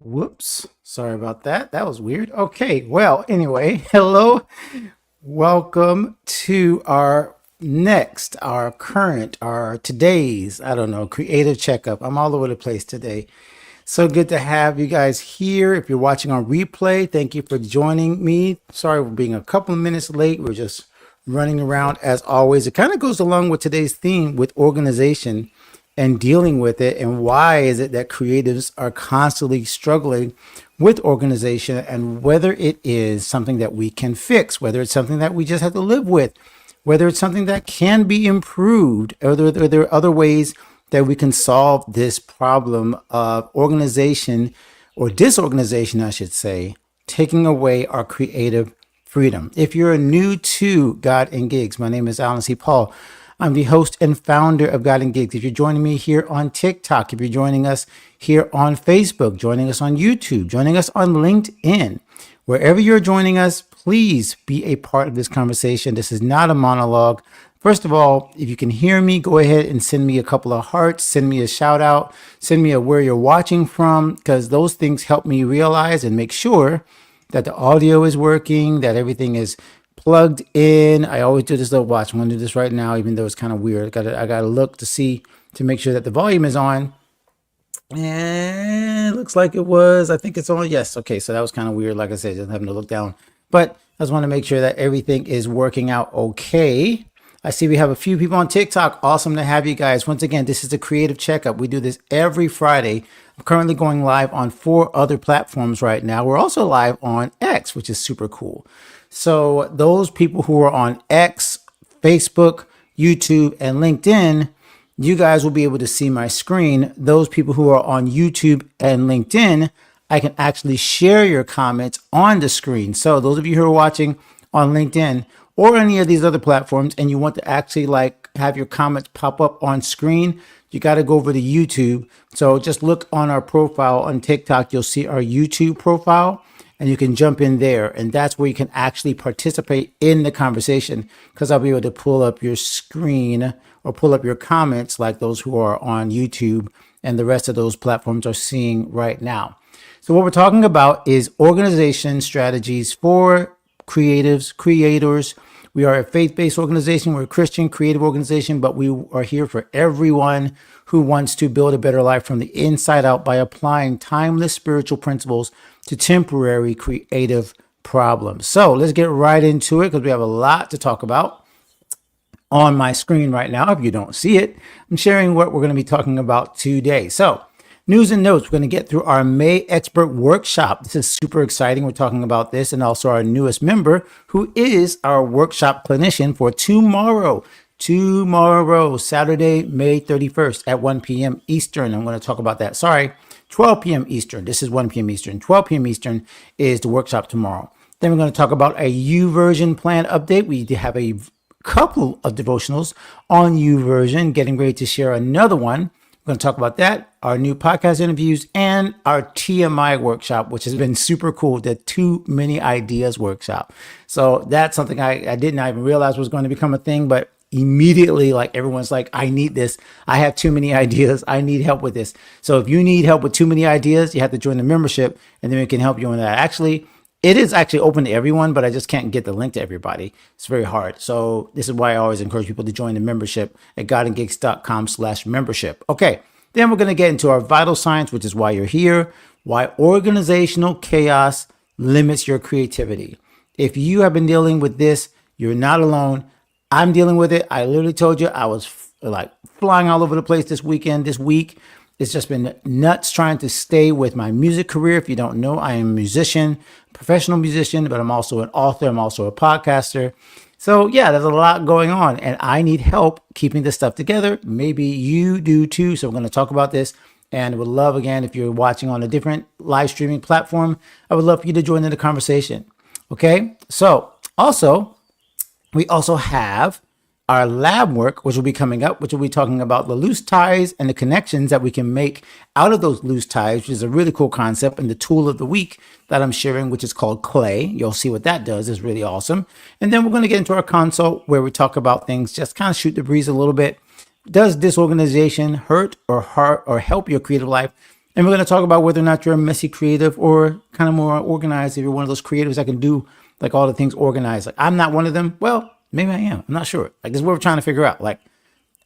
Whoops. Sorry about that. That was weird. Okay. Well, anyway, hello. Welcome to our next, our current, our today's, I don't know, creative checkup. I'm all over the place today. So good to have you guys here. If you're watching on replay, thank you for joining me. Sorry for being a couple of minutes late. We're just running around as always. It kind of goes along with today's theme with organization and dealing with it, and why is it that creatives are constantly struggling with organization, and whether it is something that we can fix, whether it's something that we just have to live with, whether it's something that can be improved, or there are other ways that we can solve this problem of organization or disorganization, I should say, taking away our creative freedom. If you're new to God and Gigs, my name is Alan C. Paul. I'm the host and founder of God and Gigs. If you're joining me here on TikTok, if you're joining us here on Facebook, joining us on YouTube, joining us on LinkedIn, wherever you're joining us, please be a part of this conversation. This is not a monologue. First of all, if you can hear me, go ahead and send me a couple of hearts, send me a shout out, send me a where you're watching from, because those things help me realize and make sure that the audio is working, that everything is plugged in. I always do this little watch. I'm going to do this right now, even though it's kind of weird. I got to look to see, to make sure that the volume is on. And it looks like it was. I think it's on. Yes. Okay. So that was kind of weird. Like I said, just having to look down. But I just want to make sure that everything is working out okay. I see we have a few people on TikTok. Awesome to have you guys. Once again, this is the Creative Checkup. We do this every Friday. I'm currently going live on 4 other platforms right now. We're also live on X, which is super cool. So those people who are on X, Facebook, YouTube, and LinkedIn, you guys will be able to see my screen. Those people who are on YouTube and LinkedIn, I can actually share your comments on the screen. So those of you who are watching on LinkedIn or any of these other platforms, and you want to actually have your comments pop up on screen, you got to go over to YouTube. So just look on our profile on TikTok. You'll see our YouTube profile, and you can jump in there. And that's where you can actually participate in the conversation, because I'll be able to pull up your screen or pull up your comments like those who are on YouTube and the rest of those platforms are seeing right now. So what we're talking about is organization strategies for creatives, creators. We are a faith-based organization. We're a Christian creative organization, but we are here for everyone who wants to build a better life from the inside out by applying timeless spiritual principles to temporary creative problems. So let's get right into it, because we have a lot to talk about. On my screen right now, if you don't see it, I'm sharing what we're going to be talking about today. So news and notes, we're going to get through our May expert workshop. This is super exciting. We're talking about this, and also our newest member, who is our workshop clinician for tomorrow, Saturday, May 31st at 1 p.m. Eastern. I'm going to talk about that. Sorry, 12 p.m. Eastern. This is 1 p.m. Eastern. 12 p.m. Eastern is the workshop tomorrow. Then we're going to talk about a YouVersion plan update. We have a couple of devotionals on YouVersion, getting ready to share another one We're going to talk about that, our new podcast interviews, and our TMI workshop, which has been super cool, the Too Many Ideas workshop. So that's something I did not even realize was going to become a thing, but immediately, like, everyone's like, I need this. I have too many ideas. I need help with this. So if you need help with too many ideas, you have to join the membership, and then we can help you on that. Actually, it is actually open to everyone, but I just can't get the link to everybody. It's very hard. So this is why I always encourage people to join the membership at godandgigs.com/membership. Okay. Then we're going to get into our vital signs, which is why you're here, why organizational chaos limits your creativity. If you have been dealing with this, you're not alone. I'm dealing with it. I literally told you I was like flying all over the place this week. It's just been nuts trying to stay with my music career. If you don't know, I am a musician, professional musician, but I'm also an author. I'm also a podcaster. So yeah, there's a lot going on and I need help keeping this stuff together. Maybe you do too. So we're going to talk about this and would love, again, if you're watching on a different live streaming platform, I would love for you to join in the conversation. Okay. So we also have our lab work, which will be coming up, which will be talking about the loose ties and the connections that we can make out of those loose ties, which is a really cool concept. And the tool of the week that I'm sharing, which is called clay. You'll see what that does. Is really awesome. And then we're going to get into our consult where we talk about things, just kind of shoot the breeze a little bit. Does disorganization hurt or help your creative life? And we're going to talk about whether or not you're a messy creative or kind of more organized. If you're one of those creatives that can do like all the things organized. Like, I'm not one of them. Well, maybe I am. I'm not sure. Like, this is what we're trying to figure out. Like,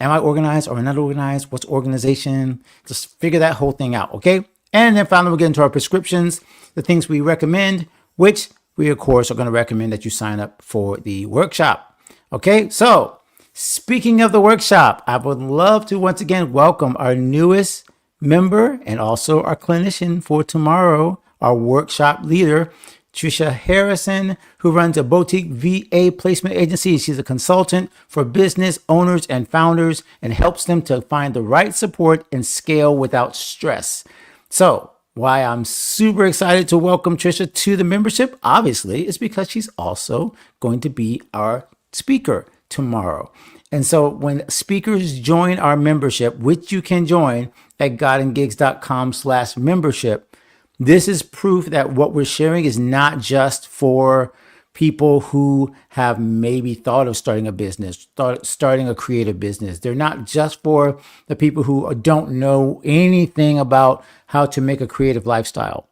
am I organized or am I not organized? What's organization? Just figure that whole thing out. Okay. And then finally, we'll get into our prescriptions, the things we recommend, which we, of course, are going to recommend that you sign up for the workshop. Okay. So speaking of the workshop, I would love to once again welcome our newest member and also our clinician for tomorrow, our workshop leader, Trisha Harrison, who runs a boutique VA placement agency. She's a consultant for business owners and founders and helps them to find the right support and scale without stress. So why I'm super excited to welcome Trisha to the membership, obviously, is because she's also going to be our speaker tomorrow. And so when speakers join our membership, which you can join at godandgigs.com/membership, this is proof that what we're sharing is not just for people who have maybe thought of starting a business, starting a creative business. They're not just for the people who don't know anything about how to make a creative lifestyle.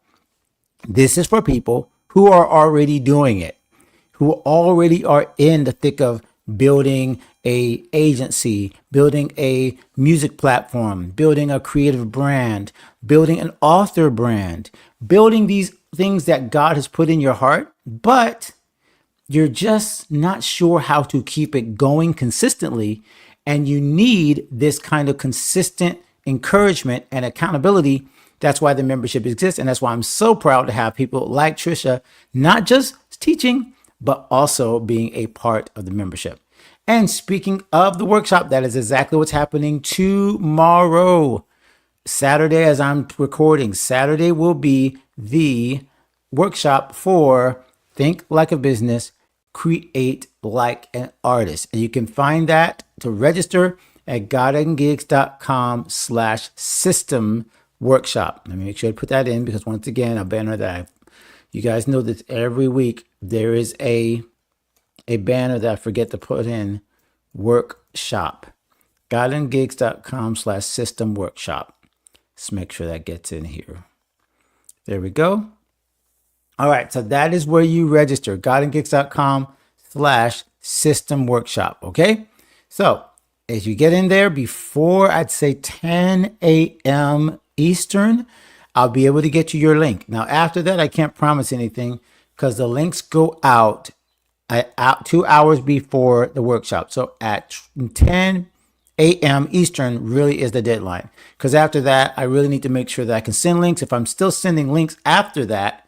This is for people who are already doing it, who already are in the thick of building a agency, building a music platform, building a creative brand, building an author brand, building these things that God has put in your heart, but you're just not sure how to keep it going consistently. And you need this kind of consistent encouragement and accountability. That's why the membership exists. And that's why I'm so proud to have people like Trisha, not just teaching, but also being a part of the membership. And speaking of the workshop, that is exactly what's happening tomorrow. Saturday, as I'm recording, Saturday will be the workshop for Think Like a Business, Create Like an Artist. And you can find that to register at godandgigs.com/system workshop. Let me make sure to put that in because once again, a banner that you guys know that every week there is a banner that I forget to put in, workshop, godandgigs.com/system workshop. Let's make sure that gets in here. There we go. All right. So that is where you register, godandgigs.com/system workshop. Okay. So as you get in there before, I'd say 10 a.m. Eastern, I'll be able to get you your link. Now, after that, I can't promise anything because the links go out 2 hours before the workshop. So at 10 a.m. Eastern really is the deadline. Because after that, I really need to make sure that I can send links. If I'm still sending links after that,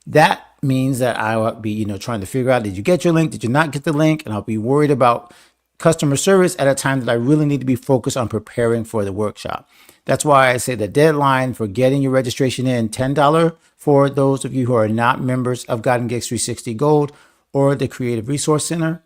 that means that I will be, trying to figure out, did you get your link? Did you not get the link? And I'll be worried about customer service at a time that I really need to be focused on preparing for the workshop. That's why I say the deadline for getting your registration in, $10 for those of you who are not members of God and Gigs 360 Gold or the Creative Resource Center.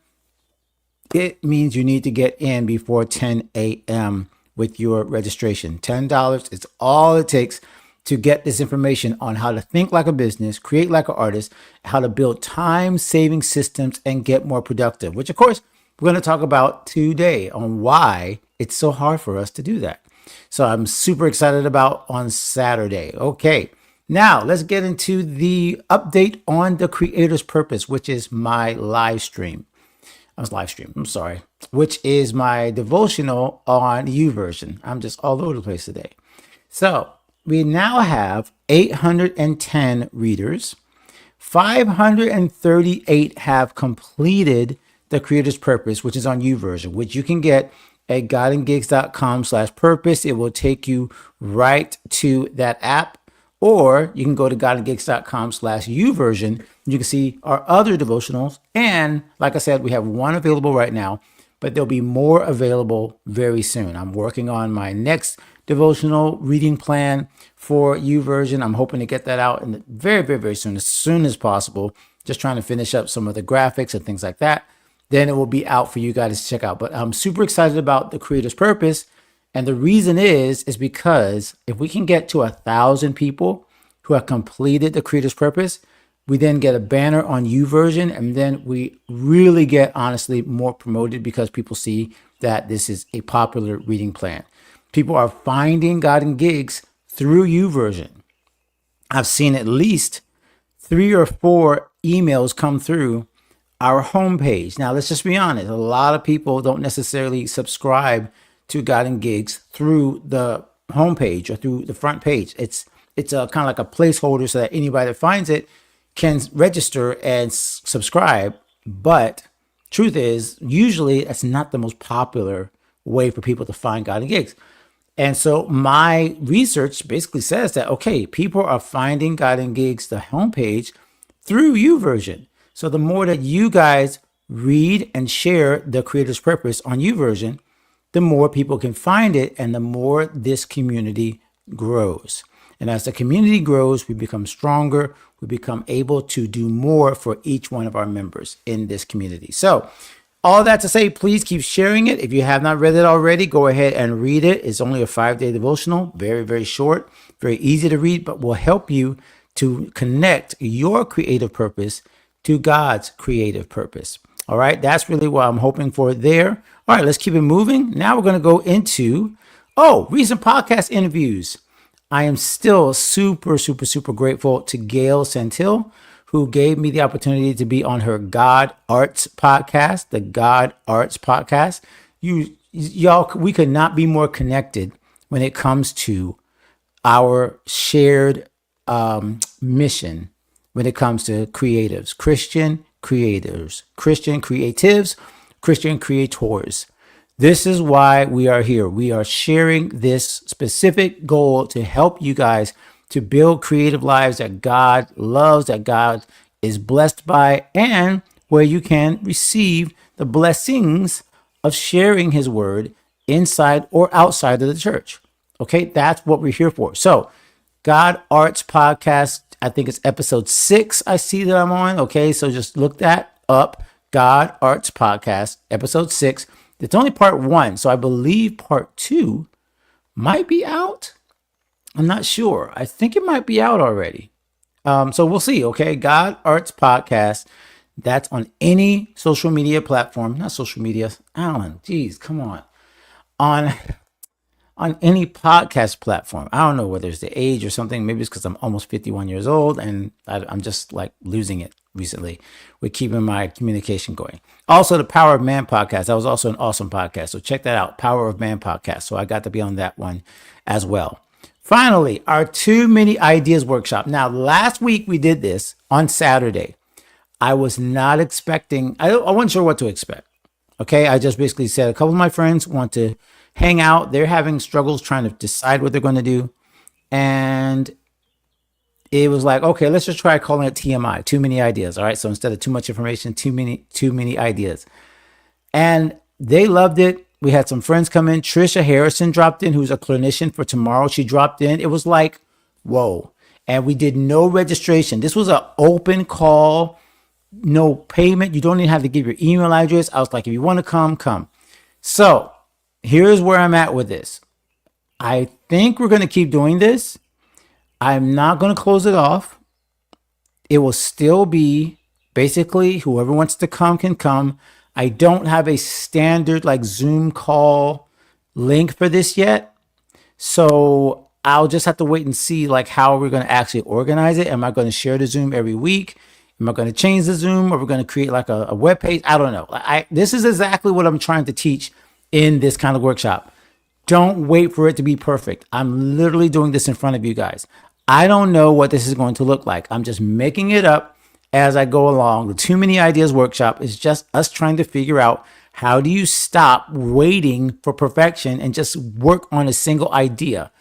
It means you need to get in before 10 a.m. with your registration. $10 is all it takes to get this information on how to think like a business, create like an artist, how to build time-saving systems, and get more productive, which of course we're going to talk about today on why it's so hard for us to do that. So I'm super excited about on Saturday. Okay, now let's get into the update on the Creator's Purpose, which is my live stream. I'm sorry, which is my devotional on YouVersion. I'm just all over the place today. So we now have 810 readers. 538 have completed the Creator's Purpose, which is on YouVersion, which you can get at godandgigs.com/purpose. It will take you right to that app, or you can go to godandgigs.com/YouVersion. You can see our other devotionals. And like I said, we have one available right now, but there'll be more available very soon. I'm working on my next devotional reading plan for YouVersion. I'm hoping to get that out in very, very, very soon, as soon as possible. Just trying to finish up some of the graphics and things like that. Then it will be out for you guys to check out. But I'm super excited about the Creator's Purpose. And the reason is because if we can get to 1,000 people who have completed the Creator's Purpose, we then get a banner on YouVersion, and then we really get, honestly, more promoted because people see that this is a popular reading plan. People are finding God and Gigs through YouVersion. I've seen at least 3 or 4 emails come through our homepage. Now, let's just be honest. A lot of people don't necessarily subscribe to God and Gigs through the homepage or through the front page. It's a kind of like a placeholder so that anybody that finds it can register and subscribe. But truth is, usually that's not the most popular way for people to find God and Gigs. And so my research basically says that, okay, people are finding God and Gigs, the homepage, through YouVersion. So the more that you guys read and share the Creator's Purpose on YouVersion, the more people can find it and the more this community grows. And as the community grows, we become stronger. We become able to do more for each one of our members in this community. So all that to say, please keep sharing it. If you have not read it already, go ahead and read it. It's only a 5-day devotional, very, very short, very easy to read, but will help you to connect your creative purpose to God's creative purpose. All right, that's really what I'm hoping for there. All right, let's keep it moving. Now we're going to go into, recent podcast interviews. I am still super, super, super grateful to Gail Santil, who gave me the opportunity to be on her God Arts podcast, the God Arts podcast. Y'all, we could not be more connected when it comes to our shared mission when it comes to creatives, Christian creators, Christian creatives, Christian creators. This is why we are here. We are sharing this specific goal to help you guys to build creative lives that God loves, that God is blessed by, and where you can receive the blessings of sharing His word inside or outside of the church. Okay, that's what we're here for. So, God Arts Podcast, I think it's episode 6 I see that I'm on. Okay, so just look that up. God Arts Podcast, episode 6. It's only part 1, so I believe part 2 might be out. I'm not sure. I think it might be out already. So we'll see. Okay, God Arts Podcast. That's on any social media platform. Not social media. Alan, geez, come on. On any podcast platform. I don't know whether it's the age or something. Maybe it's because I'm almost 51 years old and I'm just like losing it recently with keeping my communication going. Also, the Power of Man podcast. That was also an awesome podcast. So check that out. Power of Man podcast. So I got to be on that one as well. Finally, our Too Many Ideas workshop. Now, last week we did this on Saturday. I was not expecting, I wasn't sure what to expect. Okay, I just basically said a couple of my friends want to hang out. They're having struggles trying to decide what they're going to do. And it was like, okay, let's just try calling it TMI, too many ideas. All right. So instead of too much information, too many ideas. And they loved it. We had some friends come in. Trisha Harrison dropped in, who's a clinician for tomorrow. She dropped in. It was like, whoa. And we did no registration. This was an open call, no payment. You don't even have to give your email address. I was like, if you want to come, come. So here's where I'm at with this. I think we're going to keep doing this. I'm not going to close it off. It will still be basically whoever wants to come can come. I don't have a standard like Zoom call link for this yet. So I'll just have to wait and see like how we're going to actually organize it. Am I going to share the Zoom every week? Am I going to change the Zoom, or we're going to create like a web page? I don't know. This is exactly what I'm trying to teach in this kind of workshop. Don't wait for it to be perfect. I'm literally doing this in front of you guys. I don't know what this is going to look like. I'm just making it up as I go along. The Too Many Ideas workshop is just us trying to figure out how do you stop waiting for perfection and just work on a single idea.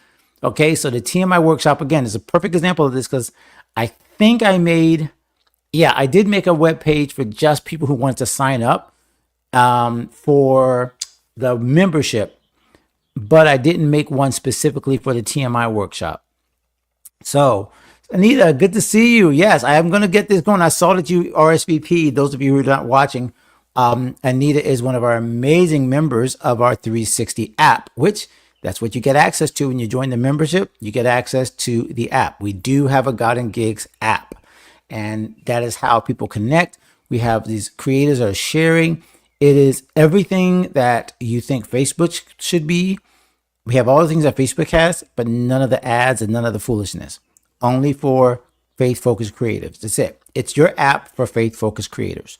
Okay, so the TMI workshop, again, is a perfect example of this because I think I did make a web page for just people who wanted to sign up for the membership, but I didn't make one specifically for the TMI workshop. So, Anita, good to see you. Yes, I am going to get this going. I saw that you RSVP. Those of you who are not watching, Anita is one of our amazing members of our 360 app, which that's what you get access to when you join the membership. You get access to the app. We do have a God and Gigs app, and that is how people connect. We have these creators that are sharing. It is everything that you think Facebook should be. We have all the things that Facebook has, but none of the ads and none of the foolishness. Only for faith-focused creatives. That's it. It's your app for faith-focused creators.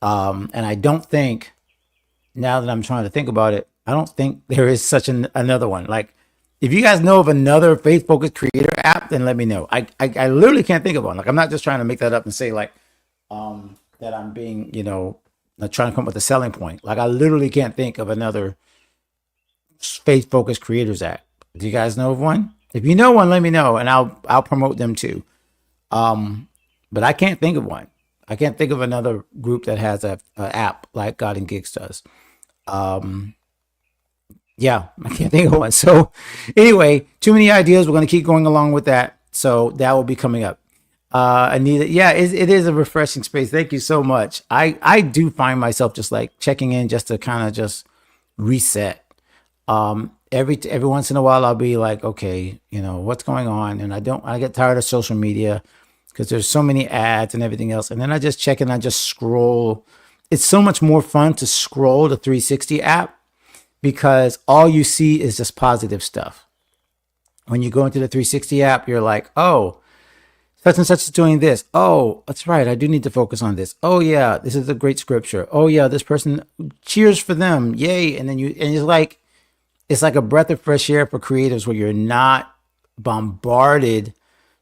And I don't think, now that I'm trying to think about it, I don't think there is such another one. Like, if you guys know of another faith-focused creator app, then let me know. I literally can't think of one. Like, I'm not just trying to make that up and say like that I'm being, not trying to come up with a selling point. Like, I literally can't think of another faith-focused creators app. Do you guys know of one? If you know one, let me know, and I'll promote them too. But I can't think of one. I can't think of another group that has a app like God and Gigs does. Yeah, I can't think of one. So anyway, Too Many Ideas. We're going to keep going along with that. So that will be coming up. Anita, yeah, it is a refreshing space. Thank you so much. I do find myself just like checking in just to kind of just reset. Every once in a while I'll be like, okay, what's going on? And I get tired of social media because there's so many ads and everything else. And then I just check and I just scroll. It's so much more fun to scroll the 360 app because all you see is just positive stuff. When you go into the 360 app, you're like, oh, such and such is doing this. Oh, that's right. I do need to focus on this. Oh yeah, this is a great scripture. Oh yeah, this person, cheers for them. Yay. And it's like a breath of fresh air for creatives where you're not bombarded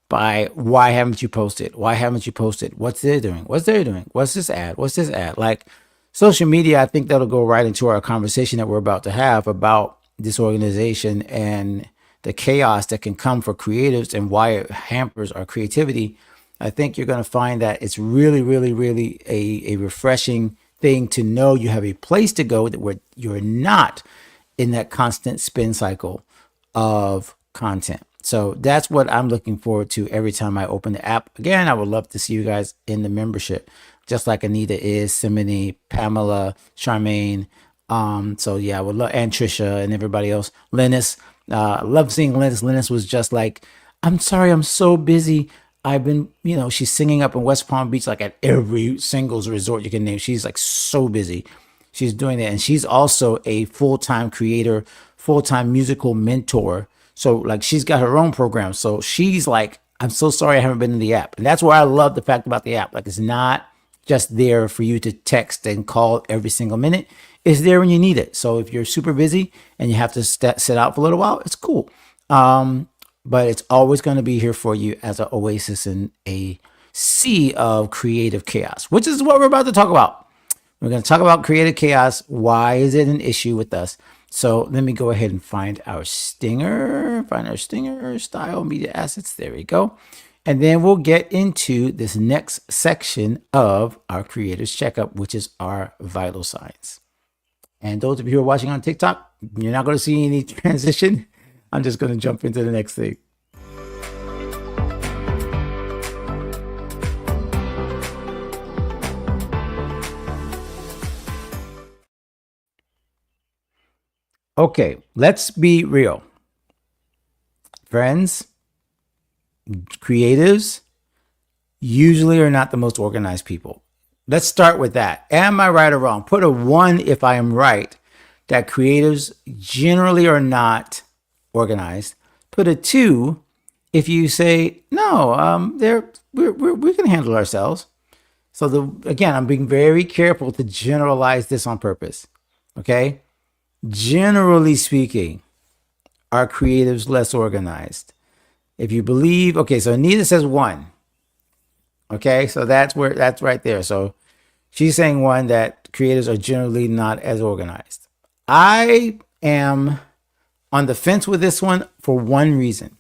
by why haven't you posted? Why haven't you posted? What's they doing? What's they doing? What's this ad? What's this ad? Like social media, I think that'll go right into our conversation that we're about to have about disorganization and the chaos that can come for creatives and why it hampers our creativity. I think you're going to find that it's really, really, really a refreshing thing to know you have a place to go that where you're not in that constant spin cycle of content. So that's what I'm looking forward to every time I open the app. Again, I would love to see you guys in the membership, just like Anita is, Simony, Pamela, Charmaine. So yeah, I would love, and Trisha and everybody else. Linus, I love seeing Linus. Linus was just like, I'm sorry, I'm so busy. I've been, she's singing up in West Palm Beach, like at every singles resort you can name. She's like so busy. She's doing that. And she's also a full-time creator, full-time musical mentor. So like she's got her own program. So she's like, I'm so sorry I haven't been in the app. And that's why I love the fact about the app. Like it's not just there for you to text and call every single minute. It's there when you need it. So if you're super busy and you have to sit out for a little while, it's cool. But it's always going to be here for you as an oasis in a sea of creative chaos, which is what we're about to talk about. We're going to talk about creative chaos. Why is it an issue with us? So let me go ahead and find our stinger, style media assets. There we go. And then we'll get into this next section of our creators checkup, which is our vital signs. And those of you who are watching on TikTok, you're not going to see any transition. I'm just going to jump into the next thing. Okay, let's be real. Friends, creatives usually are not the most organized people. Let's start with that. Am I right or wrong? Put a one if I am right that creatives generally are not organized. Put a two if you say no. We can handle ourselves. So again, I'm being very careful to generalize this on purpose. Okay, generally speaking, are creatives less organized? If you believe, okay, so Anita says one. Okay, so that's right there. So she's saying one that creators are generally not as organized. I am on the fence with this one for one reason.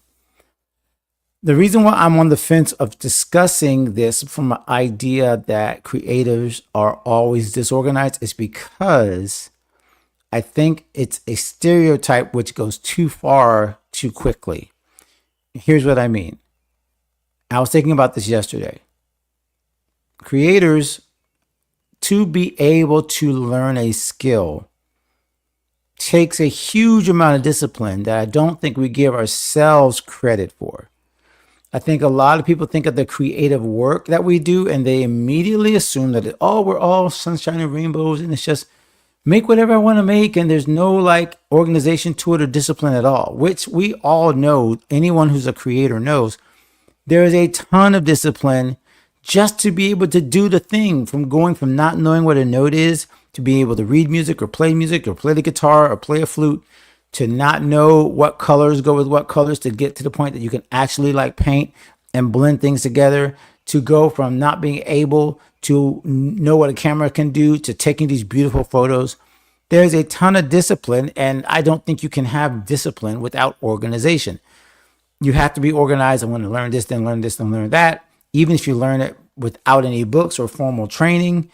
The reason why I'm on the fence of discussing this from an idea that creators are always disorganized is because I think it's a stereotype which goes too far too quickly. Here's what I mean. I was thinking about this yesterday. Creators, to be able to learn a skill, takes a huge amount of discipline that I don't think we give ourselves credit for. I think a lot of people think of the creative work that we do and they immediately assume that, oh, we're all sunshine and rainbows and it's just make whatever I want to make and there's no like organization to it or discipline at all, which we all know. Anyone who's a creator knows there is a ton of discipline just to be able to do the thing, from going from not knowing what a note is to being able to read music or play the guitar or play a flute, to not know what colors go with what colors, to get to the point that you can actually like paint and blend things together, to go from not being able to know what a camera can do to taking these beautiful photos. There's a ton of discipline, and I don't think you can have discipline without organization. You have to be organized. I want to learn this, then learn this, then learn that. Even if you learn it without any books or formal training,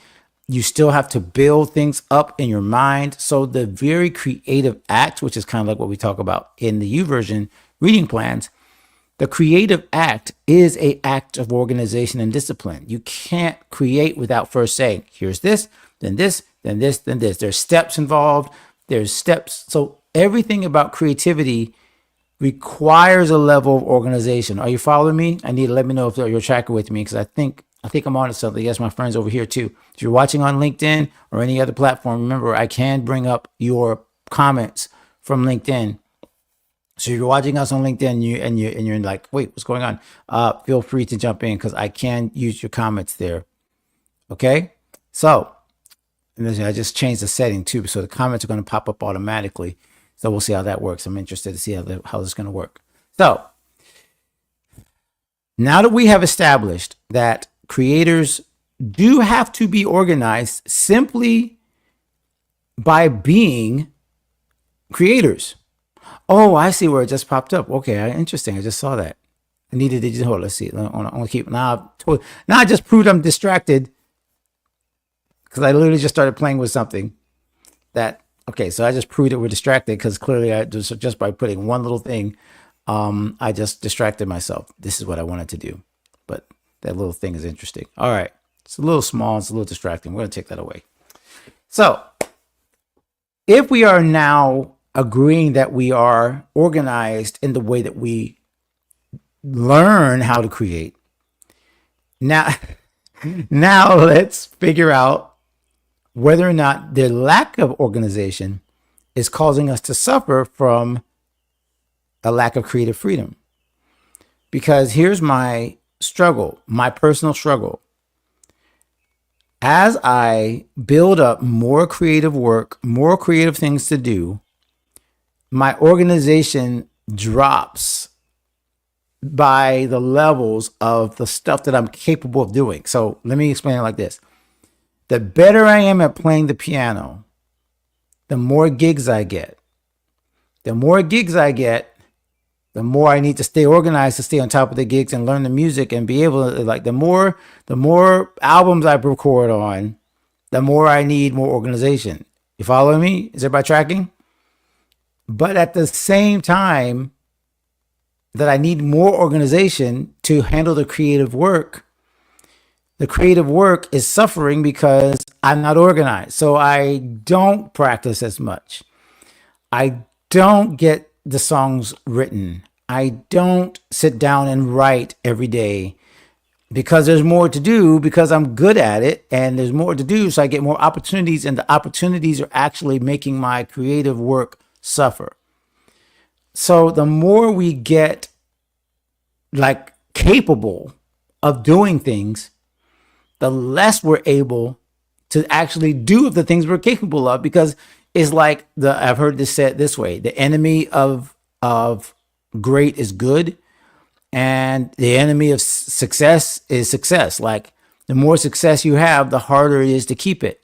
you still have to build things up in your mind. So the very creative act, which is kind of like what we talk about in the U version reading plans, the creative act is a act of organization and discipline. You can't create without first saying, here's this, then this, then this, then this. There's steps involved. There's steps. So everything about creativity requires a level of organization. Are you following me? I need to let me know if you're tracking with me, because I think I'm on to something. Yes, my friends over here too. If you're watching on LinkedIn or any other platform, remember I can bring up your comments from LinkedIn. So if you're watching us on LinkedIn, you're like, wait, what's going on? Feel free to jump in because I can use your comments there. Okay, so and I just changed the setting too, so the comments are going to pop up automatically. So we'll see how that works. I'm interested to see how this is going to work. So now that we have established that creators do have to be organized simply by being creators. Oh, I see where it just popped up. Okay, interesting. I just saw that. I needed to hold. Let's see. I want to keep now. Now I just proved I'm distracted because I literally just started playing with something that. Okay, so I just proved that we're distracted because clearly I just by putting one little thing, I just distracted myself. This is what I wanted to do, but that little thing is interesting. All right, it's a little small. It's a little distracting. We're gonna take that away. So if we are now agreeing that we are organized in the way that we learn how to create, now now let's figure out whether or not the lack of organization is causing us to suffer from a lack of creative freedom. Because here's my struggle, my personal struggle. As I build up more creative work, more creative things to do, my organization drops by the levels of the stuff that I'm capable of doing. So let me explain it like this. The better I am at playing the piano, the more gigs I get. The more gigs I get, the more I need to stay organized to stay on top of the gigs and learn the music and be able to, like, the more albums I record on, the more I need more organization. You follow me? Is everybody tracking? But at the same time that I need more organization to handle the creative work is suffering because I'm not organized. So I don't practice as much. I don't get the songs written. I don't sit down and write every day because there's more to do, because I'm good at it and there's more to do. So I get more opportunities, and the opportunities are actually making my creative work suffer. So the more we get like capable of doing things, the less we're able to actually do the things we're capable of, because it's like I've heard this said this way: the enemy of great is good, and the enemy of success is success. Like the more success you have, the harder it is to keep it.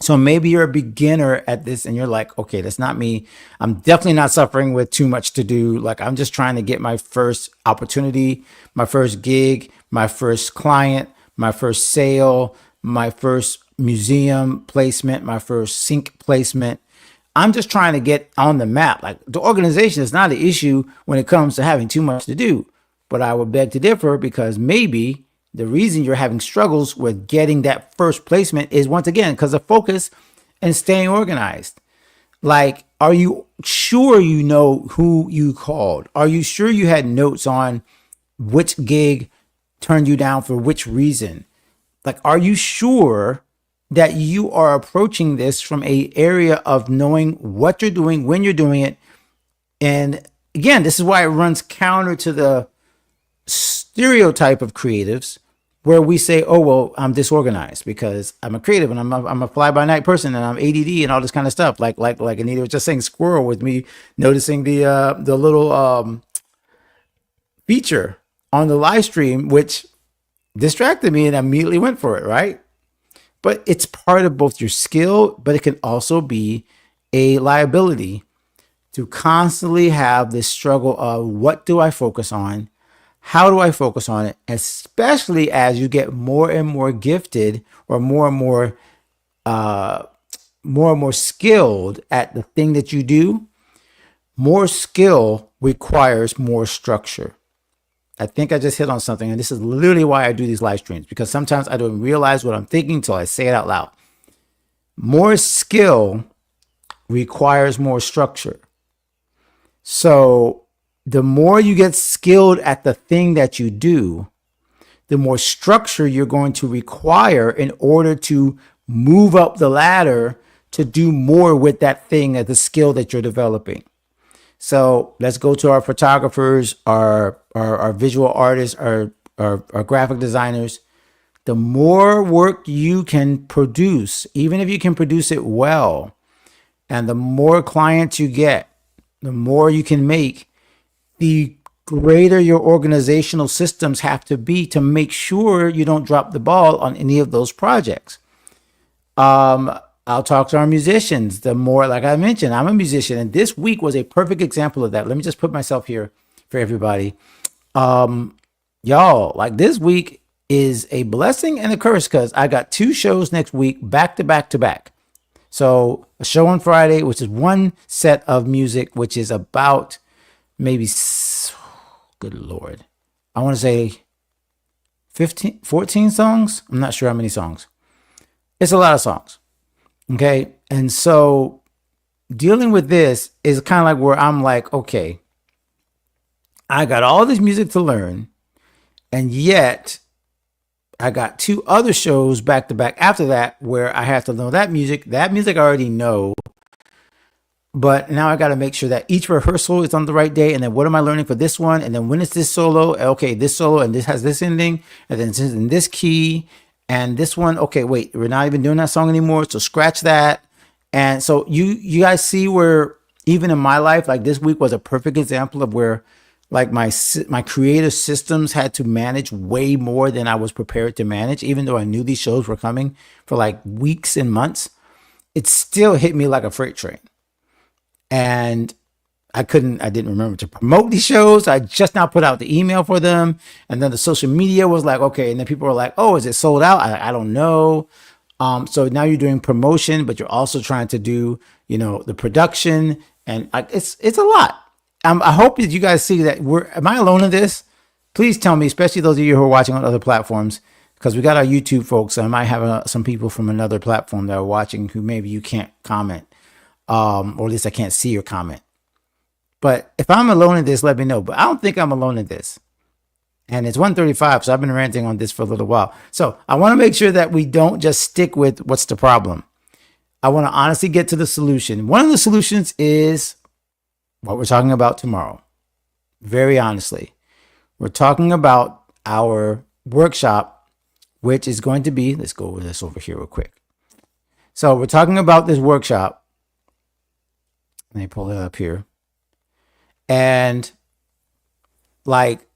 So maybe you're a beginner at this and you're like, okay, that's not me. I'm definitely not suffering with too much to do. Like I'm just trying to get my first opportunity, my first gig, my first client, my first sale, my first museum placement, my first sync placement. I'm just trying to get on the map. Like the organization is not an issue when it comes to having too much to do. But I would beg to differ, because maybe the reason you're having struggles with getting that first placement is, once again, because of focus and staying organized. Like, are you sure you know who you called? Are you sure you had notes on which gig turned you down for which reason? Like, are you sure that you are approaching this from a area of knowing what you're doing, when you're doing it? And again, this is why it runs counter to the stereotype of creatives, where we say, oh, well, I'm disorganized because I'm a creative and I'm a fly by night person and I'm ADD and all this kind of stuff. Like Anita was just saying, squirrel, with me noticing the little feature on the live stream, which distracted me and I immediately went for it, right? But it's part of both your skill, but it can also be a liability to constantly have this struggle of, what do I focus on? How do I focus on it? Especially as you get more and more gifted, or more and more skilled at the thing that you do. More skill requires more structure. I think I just hit on something, and this is literally why I do these live streams, because sometimes I don't realize what I'm thinking until I say it out loud. More skill requires more structure. So the more you get skilled at the thing that you do, the more structure you're going to require in order to move up the ladder to do more with that thing, at the skill that you're developing. So let's go to our photographers, our visual artists, our graphic designers. The more work you can produce, even if you can produce it well, and the more clients you get, the more you can make, the greater your organizational systems have to be to make sure you don't drop the ball on any of those projects. I'll talk to our musicians. The more, like I mentioned, I'm a musician, and this week was a perfect example of that. Let me just put myself here for everybody. Y'all, like this week is a blessing and a curse, because I got 2 shows next week, back to back to back. So a show on Friday, which is one set of music, which is about maybe, good Lord, I want to say 14 songs. I'm not sure how many songs. It's a lot of songs. Okay. And so dealing with this is kind of like where I'm like, okay, I got all this music to learn, and yet I got 2 other shows back to back after that where I have to know that music. That music I already know. But now I got to make sure that each rehearsal is on the right day. And then what am I learning for this one? And then when is this solo? Okay, this solo, and this has this ending. And then it's in this key. And this one, okay, wait, we're not even doing that song anymore. So scratch that. And so you guys see where, even in my life, like this week was a perfect example of where, like, my creative systems had to manage way more than I was prepared to manage. Even though I knew these shows were coming for like weeks and months, it still hit me like a freight train. And I didn't remember to promote these shows. I just now put out the email for them. And then the social media was like, okay. And then people were like, oh, is it sold out? I don't know. So now you're doing promotion, but you're also trying to do, the production, and like, it's a lot. I hope that you guys see that am I alone in this? Please tell me, especially those of you who are watching on other platforms, because we got our YouTube folks. I might have some people from another platform that are watching who maybe you can't comment. or at least I can't see your comment. But if I'm alone in this, let me know. But I don't think I'm alone in this. And it's 1:35, so I've been ranting on this for a little while. So I want to make sure that we don't just stick with what's the problem. I want to honestly get to the solution. One of the solutions is what we're talking about tomorrow. Very honestly, we're talking about our workshop, which is going to be, let's go over this over here real quick. So we're talking about this workshop. Let me pull it up here. And like,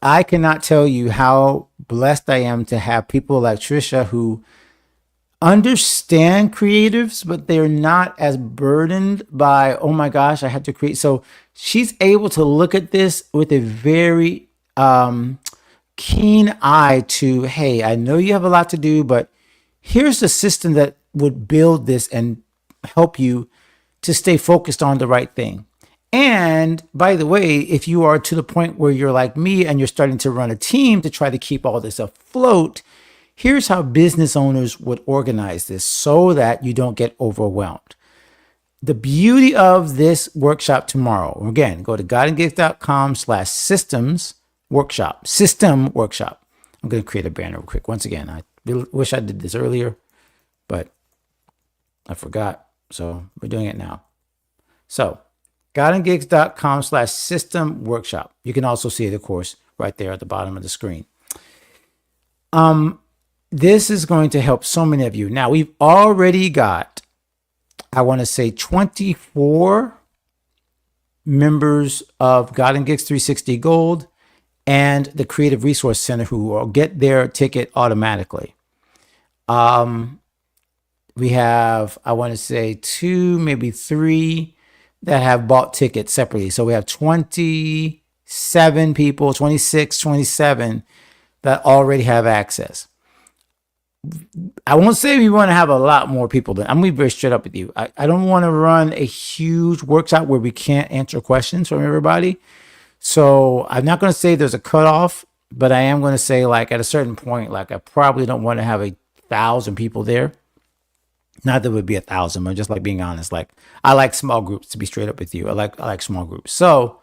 I cannot tell you how blessed I am to have people like Trisha who understand creatives, but they're not as burdened by, oh my gosh, I have to create. So she's able to look at this with a very keen eye to, hey, I know you have a lot to do, but here's the system that would build this and help you to stay focused on the right thing. And by the way, if you are to the point where you're like me and you're starting to run a team to try to keep all this afloat, here's how business owners would organize this so that you don't get overwhelmed. The beauty of this workshop tomorrow, again, go to godandgigs.com/systems workshop, system workshop. I'm going to create a banner real quick. Once again, I wish I did this earlier, but I forgot. So we're doing it now. So godandgigs.com/system workshop. You can also see it, of course, right there at the bottom of the screen. This is going to help so many of you. Now, we've already got, I want to say, 24 members of God and Gigs 360 Gold and the Creative Resource Center who will get their ticket automatically. We have, I want to say, 2, maybe 3 that have bought tickets separately. So we have 27 people, 26, 27 that already have access. I won't say we want to have a lot more people. I'm going to be very straight up with you. I don't want to run a huge workshop where we can't answer questions from everybody. So I'm not going to say there's a cutoff, but I am going to say, like, at a certain point, like, I probably don't want to have 1,000 people there. Not that it would be 1,000, but just like being honest. Like, I like small groups, to be straight up with you. I like small groups. So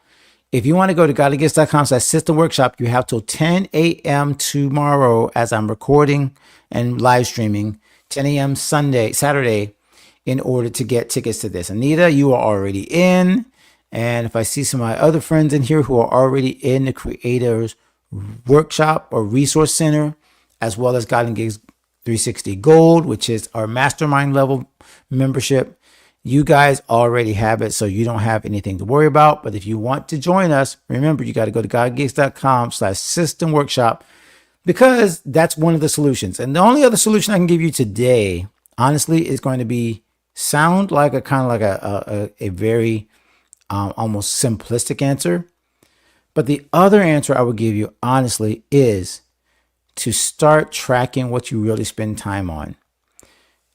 if you want to go to godandgigs.com/system workshop, you have till 10 a.m. tomorrow as I'm recording and live streaming, 10 a.m. Saturday, in order to get tickets to this. Anita, you are already in. And if I see some of my other friends in here who are already in the Creators Workshop or Resource Center, as well as God and Gigs 360 Gold, which is our mastermind level membership, you guys already have it, so you don't have anything to worry about. But if you want to join us, remember, you got to go to godandgigs.com/system workshop, because that's one of the solutions. And the only other solution I can give you today, honestly, is going to be sound like a kind of like a very almost simplistic answer. But the other answer I would give you, honestly, is to start tracking what you really spend time on.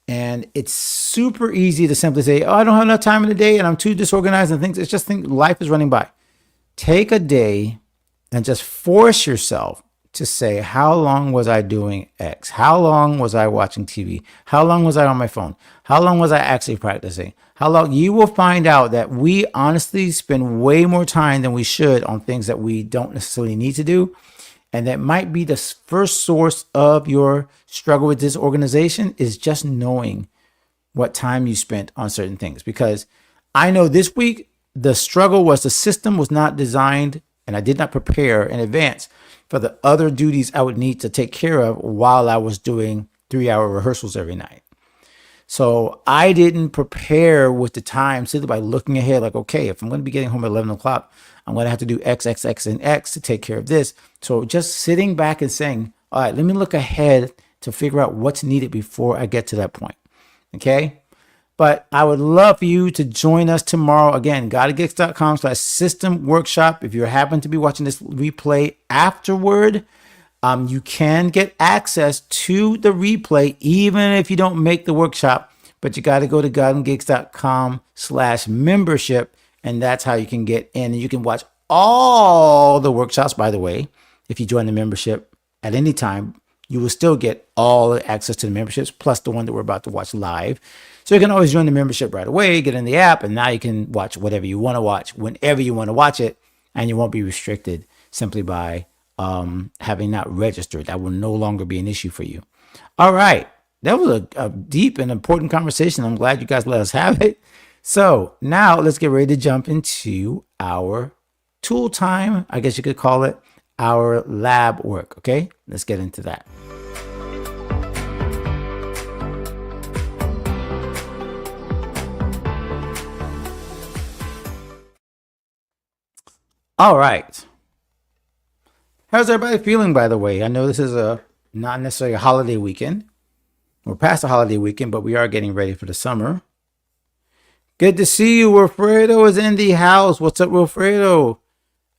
And it's super easy to simply say, oh, I don't have enough time in the day and I'm too disorganized and things. It's just life is running by. Take a day and just force yourself to say, how long was I doing X? How long was I watching TV? How long was I on my phone? How long was I actually practicing? How long? You will find out that we honestly spend way more time than we should on things that we don't necessarily need to do. And that might be the first source of your struggle with disorganization, is just knowing what time you spent on certain things. Because I know this week, the struggle was the system was not designed, and I did not prepare in advance for the other duties I would need to take care of while I was doing 3-hour rehearsals every night. So I didn't prepare with the time simply by looking ahead, like, okay, if I'm going to be getting home at 11 o'clock, I'm going to have to do X, X, X, and X to take care of this. So just sitting back and saying, all right, let me look ahead to figure out what's needed before I get to that point. Okay. But I would love for you to join us tomorrow. Again, godandgigs.com/system workshop. If you happen to be watching this replay afterward, you can get access to the replay, even if you don't make the workshop, but you got to go to godandgigs.com/membership. And that's how you can get in. And you can watch all the workshops, by the way, if you join the membership at any time, you will still get all the access to the memberships plus the one that we're about to watch live. So you can always join the membership right away, get in the app, and now you can watch whatever you want to watch whenever you want to watch it, and you won't be restricted simply by having not registered. That will no longer be an issue for you. All right. That was a deep and important conversation. I'm glad you guys let us have it. So now let's get ready to jump into our tool time. I guess you could call it our lab work. Okay, let's get into that. All right. How's everybody feeling, by the way? I know this is not necessarily a holiday weekend. We're past the holiday weekend, but we are getting ready for the summer. Good to see you. Wilfredo is in the house. What's up, Wilfredo?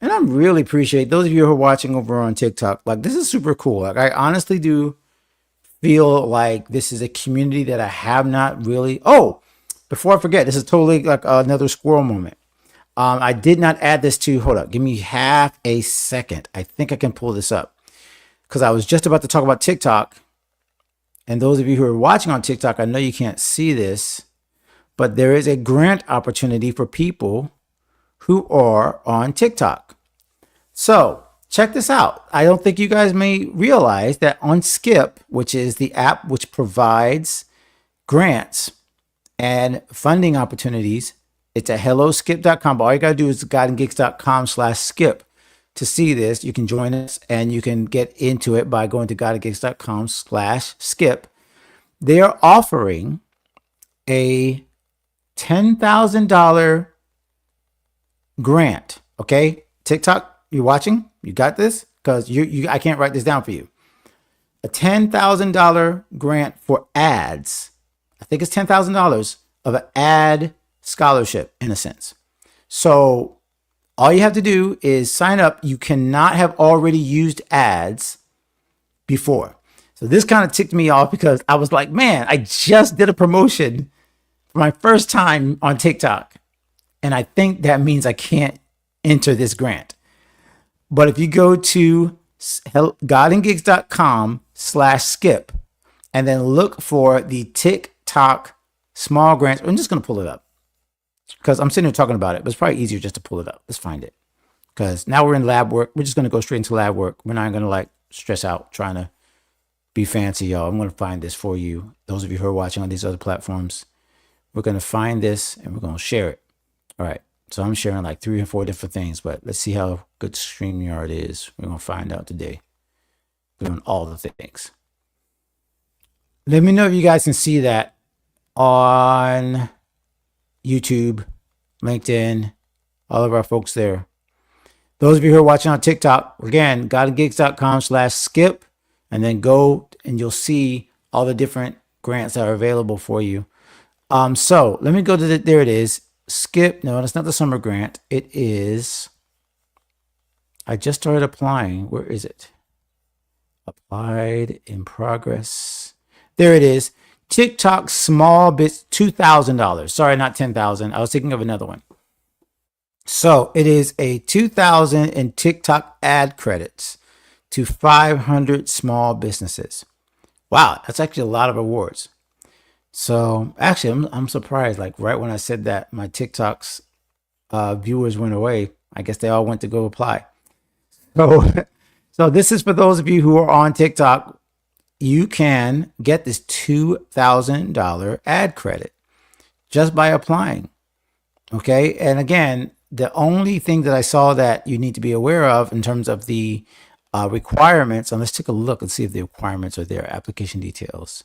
And I really appreciate those of you who are watching over on TikTok. Like, this is super cool. Like, I honestly do feel like this is a community that I have not really. Oh, before I forget, this is totally like another squirrel moment. I did not add this to. Hold up. Give me half a second. I think I can pull this up because I was just about to talk about TikTok. And those of you who are watching on TikTok, I know you can't see this, but there is a grant opportunity for people who are on TikTok. So check this out. I don't think you guys may realize that on Skip, which is the app which provides grants and funding opportunities, it's at helloskip.com. But all you got to do is guideandgeeks.com/skip to see this. You can join us and you can get into it by going to guideandgeeks.com/skip. They are offering a $10,000 grant. Okay, TikTok, you watching? You got this? Because I can't write this down for you. A $10,000 grant for ads. I think it's $10,000 of an ad scholarship in a sense. So all you have to do is sign up. You cannot have already used ads before. So this kind of ticked me off because I was like, man, I just did a promotion for my first time on TikTok. And I think that means I can't enter this grant. But if you go to guideandgeeks.com/skip and then look for the TikTok small grants, I'm just going to pull it up because I'm sitting here talking about it, but it's probably easier just to pull it up. Let's find it because now we're in lab work. We're just going to go straight into lab work. We're not going to like stress out trying to be fancy, y'all. I'm going to find this for you. Those of you who are watching on these other platforms, we're going to find this and we're going to share it. All right. So I'm sharing like 3 or 4 different things, but let's see how good StreamYard is. We're going to find out today. We're doing all the things. Let me know if you guys can see that on YouTube, LinkedIn, all of our folks there. Those of you who are watching on TikTok, again, guideandgeeks.com/skip, and then go and you'll see all the different grants that are available for you. So let me go to there it is. Skip. No, that's not the summer grant. It is. I just started applying. Where is it? Applied in progress. There it is. TikTok small bits, $2,000. Sorry, not 10,000. I was thinking of another one. So it is a 2,000 in TikTok ad credits to 500 small businesses. Wow, that's actually a lot of awards. So actually, I'm surprised. Like right when I said that, my TikTok's viewers went away. I guess they all went to go apply. So this is for those of you who are on TikTok. You can get this $2,000 ad credit just by applying. Okay, and again, the only thing that I saw that you need to be aware of in terms of the requirements, and let's take a look and see if the requirements are there. Application details.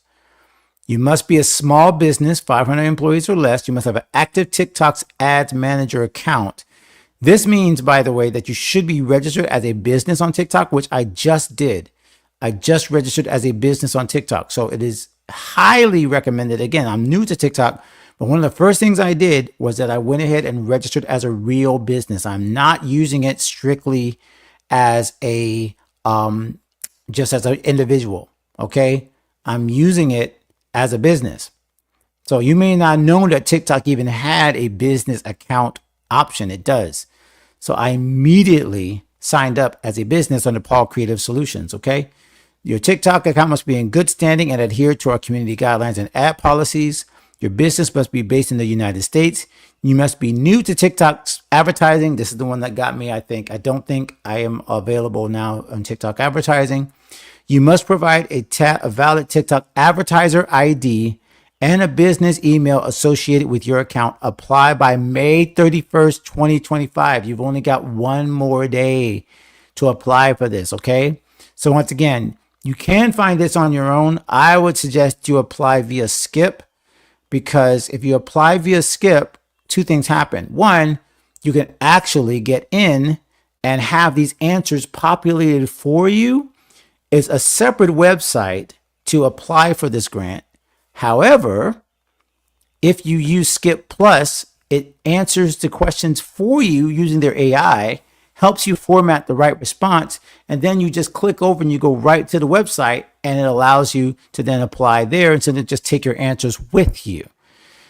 You must be a small business, 500 employees or less. You must have an active TikTok's ads manager account. This means, by the way, that you should be registered as a business on TikTok, which I just did. I just registered as a business on TikTok. So it is highly recommended. Again, I'm new to TikTok, but one of the first things I did was that I went ahead and registered as a real business. I'm not using it strictly as a, just as an individual. Okay. I'm using it as a business. So you may not know that TikTok even had a business account option. It does. So I immediately signed up as a business under Paul Creative Solutions. Okay. Your TikTok account must be in good standing and adhere to our community guidelines and ad policies. Your business must be based in the United States. You must be new to TikTok's advertising. This is the one that got me, I think. I don't think I am available now on TikTok advertising. You must provide a valid TikTok advertiser ID and a business email associated with your account. Apply by May 31st, 2025. You've only got one more day to apply for this, okay? So once again, you can find this on your own. I would suggest you apply via Skip, because if you apply via Skip, two things happen. One, you can actually get in and have these answers populated for you. It's a separate website to apply for this grant. However, if you use Skip Plus, it answers the questions for you using their AI, helps you format the right response, and then you just click over and you go right to the website, and it allows you to then apply there instead of just take your answers with you.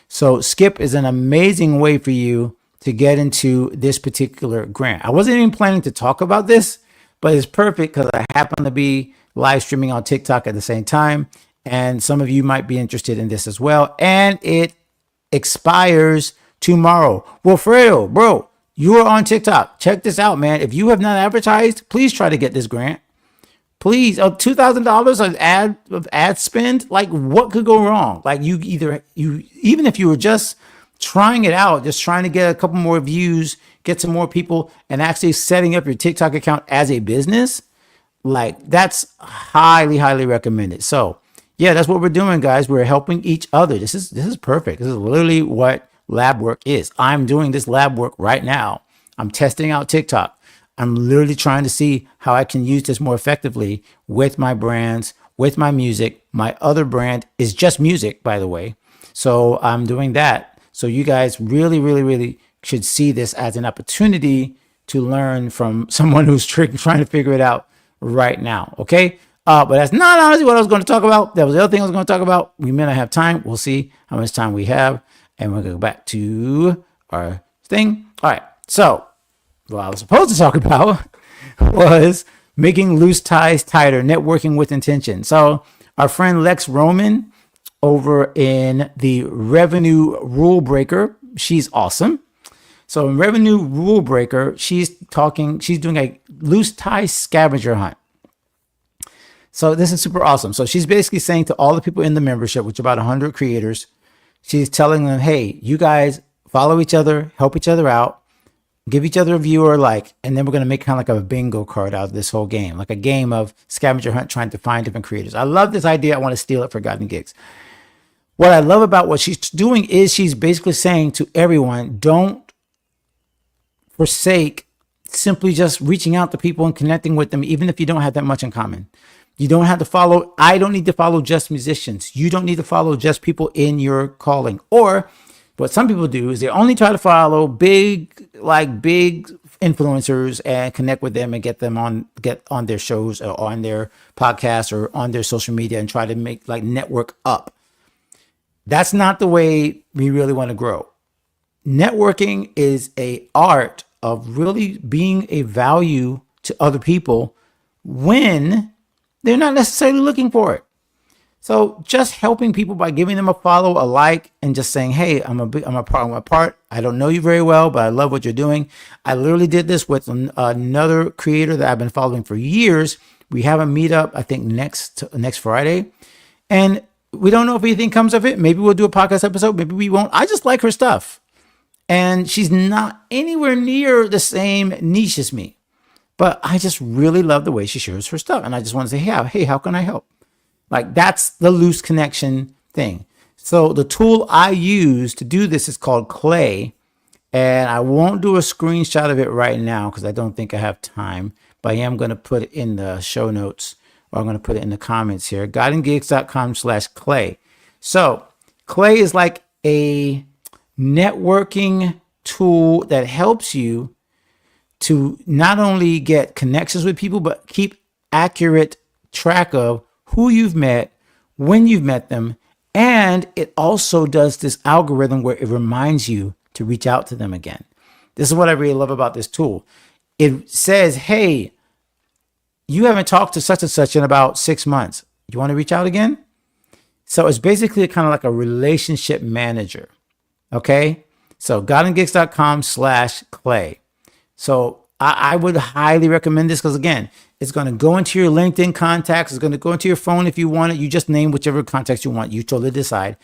So Skip is an amazing way for you to get into this particular grant. I wasn't even planning to talk about this, but it's perfect because I happen to be live streaming on TikTok at the same time. And some of you might be interested in this as well. And it expires tomorrow. Wilfredo, bro, you are on TikTok. Check this out, man. If you have not advertised, please try to get this grant. Please, $2,000 of ad spend. Like, what could go wrong? Like, even if you were just trying it out, just trying to get a couple more views, get some more people, and actually setting up your TikTok account as a business, like, that's highly, highly recommended. So yeah, that's what we're doing, guys. We're helping each other. This is perfect. This is literally what lab work is. I'm doing this lab work right now. I'm testing out TikTok. I'm literally trying to see how I can use this more effectively with my brands, with my music. My other brand is just music, by the way. So I'm doing that. So you guys really, really, really should see this as an opportunity to learn from someone who's trying to figure it out right now. Okay. But that's not honestly what I was going to talk about. That was the other thing I was going to talk about. We may not have time. We'll see how much time we have. And we're going to go back to our thing. All right. So what I was supposed to talk about was making loose ties tighter, networking with intention. So our friend Lex Roman over in the Revenue Rule Breaker, she's awesome. So in Revenue Rule Breaker, she's doing a loose tie scavenger hunt. So this is super awesome. So she's basically saying to all the people in the membership, which are about 100 creators, she's telling them, hey, you guys follow each other, help each other out, give each other a view or like, and then we're going to make kind of like a bingo card out of this whole game, like a game of scavenger hunt trying to find different creators. I love this idea. I want to steal it for Gotten Gigs. What I love about what she's doing is she's basically saying to everyone, don't forsake simply just reaching out to people and connecting with them, even if you don't have that much in common. You don't have to follow. I don't need to follow just musicians. You don't need to follow just people in your calling. Or what some people do is they only try to follow big influencers and connect with them and get on their shows or on their podcasts or on their social media and try to make like network up. That's not the way we really want to grow. Networking is an art of really being a value to other people when they're not necessarily looking for it. So just helping people by giving them a follow, a like, and just saying, hey, I'm a part. I don't know you very well, but I love what you're doing. I literally did this with another creator that I've been following for years. We have a meetup, I think next Friday. And we don't know if anything comes of it. Maybe we'll do a podcast episode. Maybe we won't. I just like her stuff. And she's not anywhere near the same niche as me. But I just really love the way she shares her stuff. And I just want to say, hey, how can I help? Like, that's the loose connection thing. So the tool I use to do this is called Clay. And I won't do a screenshot of it right now because I don't think I have time. But I am going to put it in the show notes, or I'm going to put it in the comments here. GottenGigs.com/Clay. So Clay is like a networking tool that helps you to not only get connections with people, but keep accurate track of who you've met, when you've met them. And it also does this algorithm where it reminds you to reach out to them again. This is what I really love about this tool. It says, hey, you haven't talked to such and such in about 6 months. You want to reach out again? So it's basically kind of like a relationship manager. Okay. So godandgeeks.com/clay. So I would highly recommend this because, again, it's going to go into your LinkedIn contacts. It's going to go into your phone if you want it. You just name whichever contacts you want. You totally decide.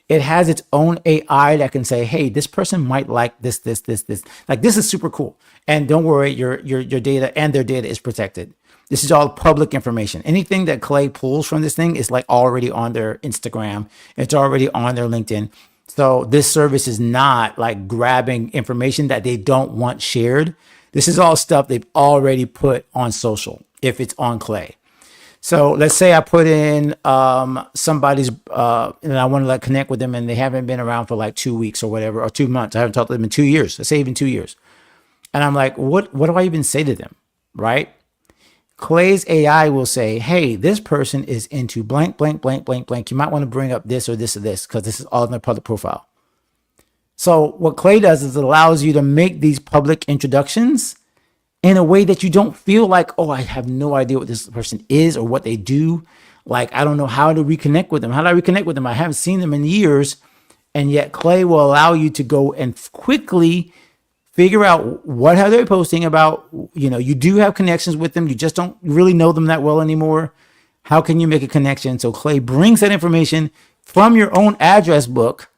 It has its own AI that can say, hey, this person might like this, this, this, this. Like, this is super cool. And don't worry, your data and their data is protected. This is all public information. Anything that Clay pulls from this thing is like already on their Instagram. It's already on their LinkedIn. So this service is not like grabbing information that they don't want shared. This is all stuff they've already put on social if it's on Clay. So let's say I put in somebody's, and I want to like connect with them, and they haven't been around for like 2 weeks or whatever, or 2 months. I haven't talked to them in 2 years. Let's say even 2 years. And I'm like, what do I even say to them? Right? Clay's AI will say, hey, this person is into blank, blank, blank, blank, blank. You might want to bring up this or this or this because this is all in their public profile. So what Clay does is it allows you to make these public introductions in a way that you don't feel like, oh, I have no idea what this person is or what they do. Like, I don't know how to reconnect with them. How do I reconnect with them? I haven't seen them in years. And yet Clay will allow you to go and quickly figure out what are they posting about. You do have connections with them. You just don't really know them that well anymore. How can you make a connection? So Clay brings that information from your own address book.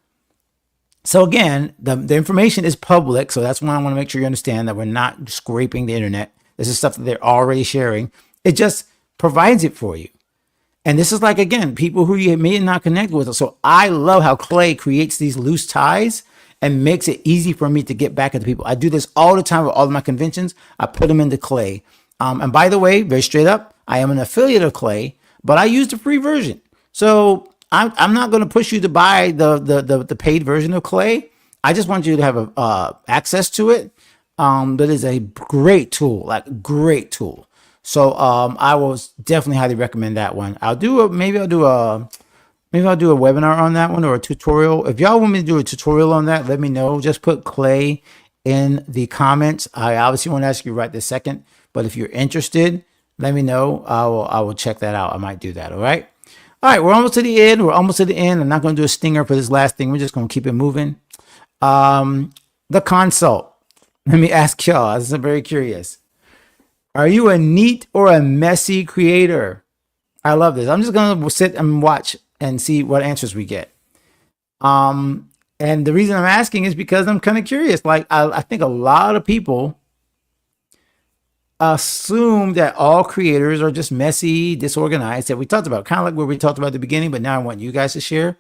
So again, the information is public. So that's why I want to make sure you understand that we're not scraping the internet. This is stuff that they're already sharing. It just provides it for you. And this is like, again, people who you may not connect with. So I love how Clay creates these loose ties and makes it easy for me to get back at the people. I do this all the time with all of my conventions. I put them into Clay. And by the way, very straight up, I am an affiliate of Clay, but I use the free version. So I'm not going to push you to buy the paid version of Clay. I just want you to have access to it. That is a great tool, like great tool. So I will definitely highly recommend that one. Maybe I'll do a webinar on that one or a tutorial. If y'all want me to do a tutorial on that, let me know. Just put Clay in the comments. I obviously won't ask you right this second, but if you're interested, let me know. I will check that out. I might do that. All right. All right, we're almost to the end. I'm not going to do a stinger for this last thing. We're just going to keep it moving. The consult. Let me ask y'all. I'm very curious. Are you a neat or a messy creator? I love this. I'm just going to sit and watch and see what answers we get. And the reason I'm asking is because I'm kind of curious. Like, I think a lot of people assume that all creators are just messy, disorganized, that we talked about, kind of like what we talked about at the beginning, but now I want you guys to share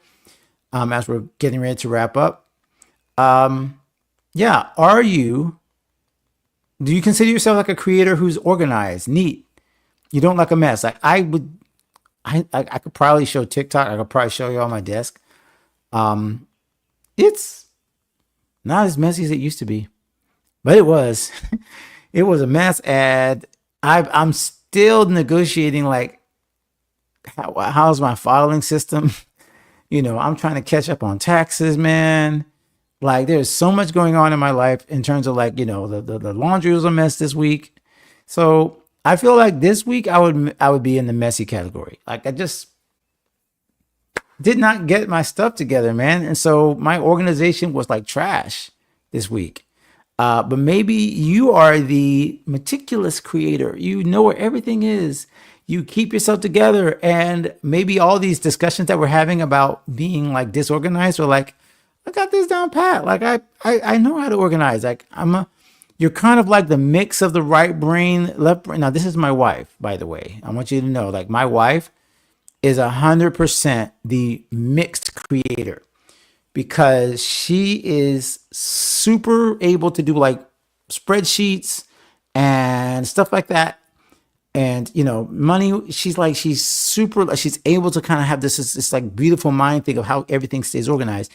as we're getting ready to wrap up. Do you consider yourself like a creator who's organized, neat? You don't like a mess? Like I could probably show TikTok. I could probably show you on my desk. It's not as messy as it used to be, but it was. It was a mess, and I'm still negotiating, like, how's my filing system? I'm trying to catch up on taxes, man. Like, there's so much going on in my life in terms of, like, the laundry was a mess this week. So I feel like this week I would be in the messy category. Like, I just did not get my stuff together, man. And so my organization was like trash this week. But maybe you are the meticulous creator. You know where everything is. You keep yourself together. And maybe all these discussions that we're having about being like disorganized or like, I got this down pat. Like I know how to organize. Like you're kind of like the mix of the right brain, left brain. Now, this is my wife, by the way. I want you to know, like, my wife is 100% the mixed creator, because she is super able to do like spreadsheets and stuff like that. And, money, she's able to kind of have this like beautiful mind thing of how everything stays organized.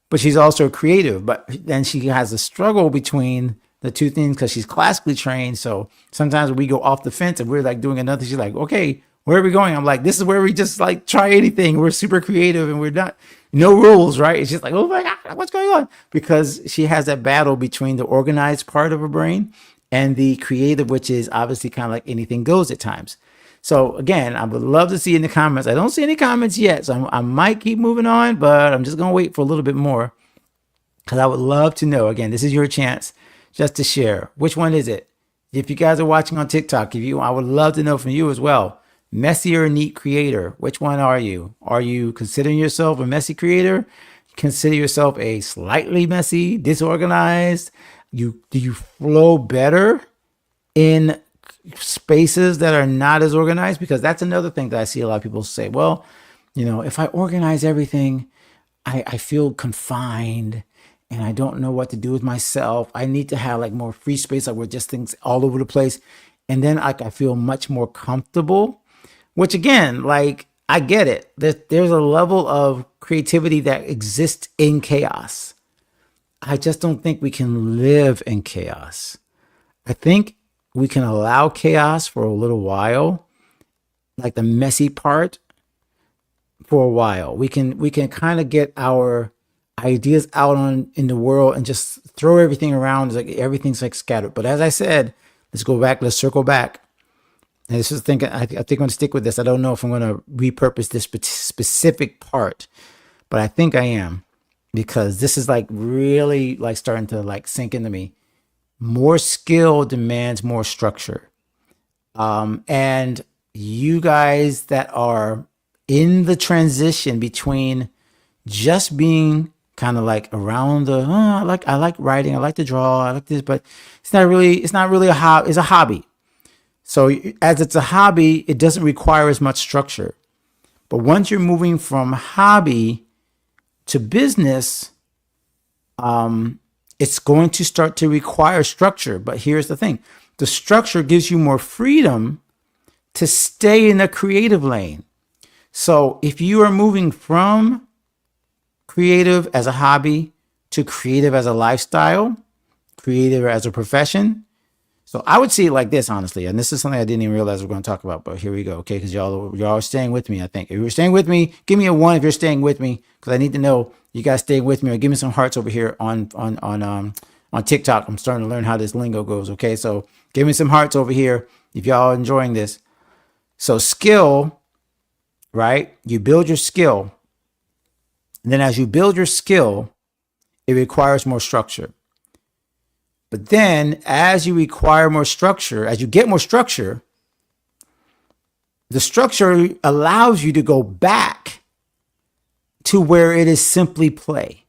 But she's also creative. But then she has a struggle between the two things because she's classically trained. So sometimes when we go off the fence and we're like doing another, she's like, okay, where are we going? I'm like, this is where we just like try anything. We're super creative and we're not, no rules, right? It's just like, oh my God, what's going on? Because she has that battle between the organized part of her brain and the creative, which is obviously kind of like anything goes at times. So again, I would love to see in the comments. I don't see any comments yet, so I might keep moving on, but I'm just gonna wait for a little bit more because I would love to know. Again, this is your chance just to share. Which one is it? If you guys are watching on TikTok, I would love to know from you as well. Messy or neat creator? Which one are you? Are you considering yourself a messy creator? Consider yourself a slightly messy, disorganized? Do you flow better in spaces that are not as organized? Because that's another thing that I see a lot of people say. Well, if I organize everything, I feel confined and I don't know what to do with myself. I need to have like more free space, like where just things all over the place. And then I feel much more comfortable, which again, like I get it. There's a level of creativity that exists in chaos. I just don't think we can live in chaos. I think we can allow chaos for a little while, like the messy part for a while. We can kind of get our ideas out in the world and just throw everything around. It's like everything's like scattered. But as I said, let's circle back. And this is thinking, I think I'm gonna stick with this. I don't know if I'm gonna repurpose this specific part, but I think I am, because this is like really like starting to like sink into me. More skill demands more structure. And you guys that are in the transition between just being kind of like around I like writing, I like to draw, I like this, but it's not really a hobby. It's a hobby. So as it's a hobby, it doesn't require as much structure. But once you're moving from hobby to business, it's going to start to require structure. But here's the thing. The structure gives you more freedom to stay in the creative lane. So if you are moving from creative as a hobby to creative as a lifestyle, creative as a profession, so I would see it like this, honestly. And this is something I didn't even realize we're going to talk about, but here we go. Okay. Because y'all are staying with me, I think. If you're staying with me, give me a 1 if you're staying with me, because I need to know you guys staying with me, or give me some hearts over here on TikTok. I'm starting to learn how this lingo goes. Okay. So give me some hearts over here if y'all are enjoying this. So skill, right? You build your skill. And then as you build your skill, it requires more structure. But then as you require more structure, as you get more structure, the structure allows you to go back to where it is simply play,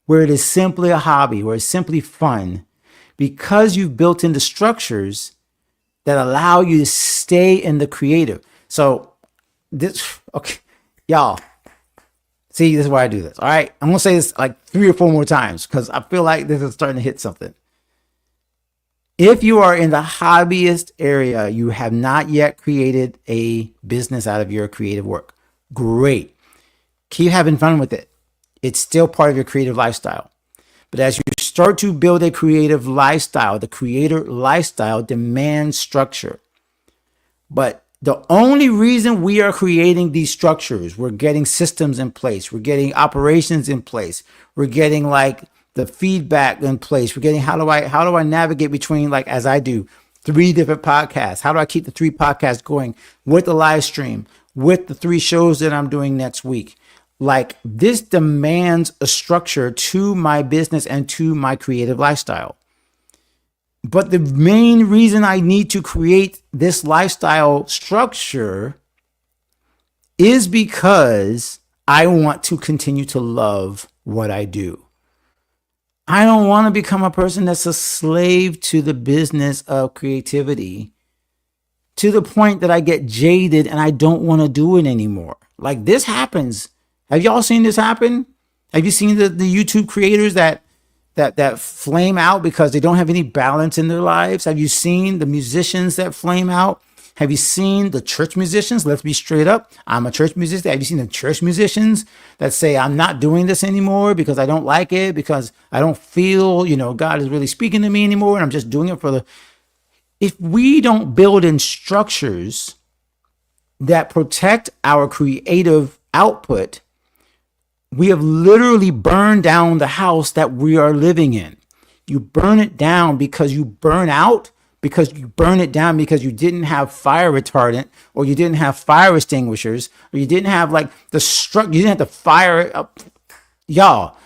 where it is simply a hobby, where it's simply fun, because you've built in the structures that allow you to stay in the creative. So okay, y'all, see, this is why I do this. All right. I'm going to say this like 3 or 4 more times because I feel like this is starting to hit something. If you are in the hobbyist area, you have not yet created a business out of your creative work. Great. Keep having fun with it. It's still part of your creative lifestyle. But as you start to build a creative lifestyle, the creator lifestyle demands structure. But the only reason we are creating these structures, we're getting systems in place, we're getting operations in place, we're getting like the feedback in place, we're getting how do I navigate between, like as I do, 3 different podcasts? How do I keep the 3 podcasts going with the live stream, with the 3 shows that I'm doing next week? Like this demands a structure to my business and to my creative lifestyle. But the main reason I need to create this lifestyle structure is because I want to continue to love what I do. I don't want to become a person that's a slave to the business of creativity to the point that I get jaded and I don't want to do it anymore. Like this happens. Have y'all seen this happen? Have you seen the YouTube creators that flame out because they don't have any balance in their lives? Have you seen the musicians that flame out? Have you seen the church musicians? Let's be straight up. I'm a church musician. Have you seen the church musicians that say, I'm not doing this anymore because I don't like it, because I don't feel, God is really speaking to me anymore, and I'm just doing it for the... If we don't build in structures that protect our creative output, we have literally burned down the house that we are living in. You burn it down because you burn out, because you burn it down because you didn't have fire retardant, or you didn't have fire extinguishers, or you didn't have like you didn't have the fire up. Y'all,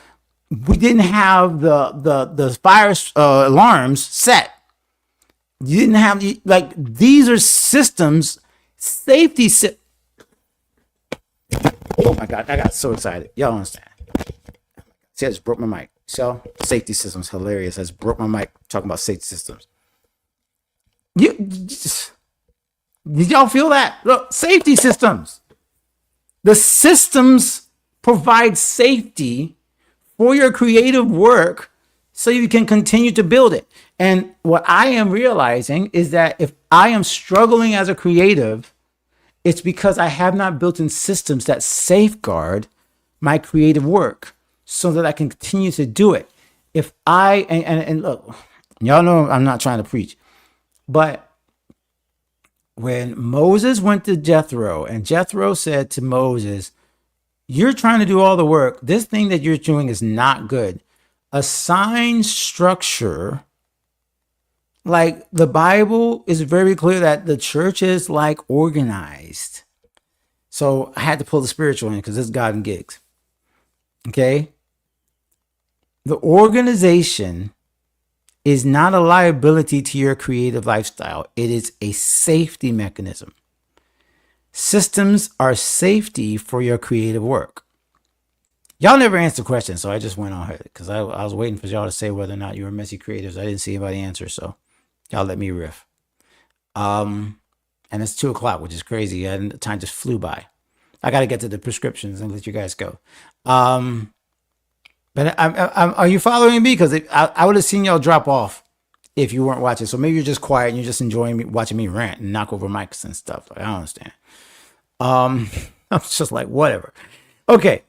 we didn't have the fire alarms set. You didn't have like, these are systems, safety. Oh my God, I got so excited. Y'all understand? See, I just broke my mic. So, safety systems, hilarious. I just broke my mic talking about safety systems. Did y'all feel that? Look, safety systems. The systems provide safety for your creative work so you can continue to build it. And what I am realizing is that if I am struggling as a creative, it's because I have not built in systems that safeguard my creative work so that I can continue to do it. If and look, y'all know I'm not trying to preach, but when Moses went to Jethro and Jethro said to Moses, you're trying to do all the work. This thing that you're doing is not good. Assign structure. Like, the Bible is very clear that the church is like organized. So I had to pull the spiritual in because it's God and gigs. Okay. The organization is not a liability to your creative lifestyle. It is a safety mechanism. Systems are safety for your creative work. Y'all never answered the question, so I just went on ahead because I was waiting for y'all to say whether or not you were messy creatives. I didn't see anybody answer, so y'all let me riff. And it's 2:00, which is crazy, and the time just flew by. I got to get to the prescriptions and let you guys go. But are you following me? Because I would have seen y'all drop off if you weren't watching. So maybe you're just quiet and you're just enjoying me watching me rant and knock over mics and stuff. I don't understand. I'm just like, whatever. Okay.